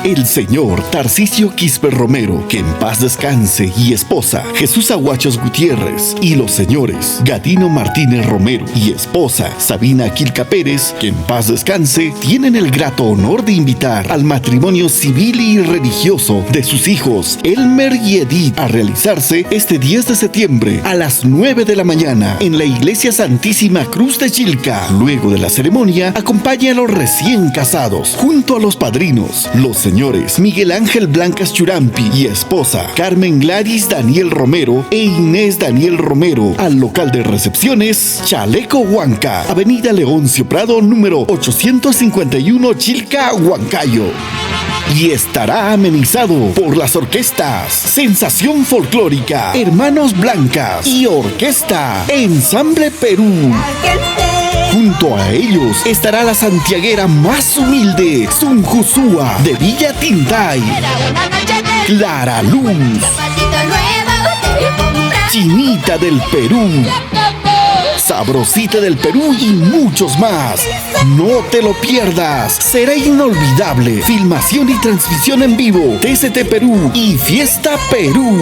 El señor Tarcisio Quispe Romero, que en paz descanse, y esposa Jesús Aguachos Gutiérrez, y los señores Gadino Martínez Romero y esposa Sabina Quilca Pérez, que en paz descanse, tienen el grato honor de invitar al matrimonio civil y religioso de sus hijos Elmer y Edith a realizarse este 10 de septiembre a las 9 de la mañana en la Iglesia Santísima Cruz de Chilca. Luego de la ceremonia, acompaña a los recién casados junto a los padrinos, los señores Miguel Ángel Blancas Churampi y esposa Carmen Gladys Daniel Romero e Inés Daniel Romero, al local de recepciones Chaleco Huanca, Avenida Leoncio Prado, número 851, Chilca, Huancayo. Y estará amenizado por las orquestas Sensación Folclórica, Hermanos Blancas y Orquesta Ensamble Perú. Junto a ellos estará la santiaguera más humilde, Sunjusúa de Villa Tintay, Clara Luz, Chinita del Perú, Sabrosita del Perú y muchos más. No te lo pierdas, será inolvidable. Filmación y transmisión en vivo, TST Perú y Fiesta Perú.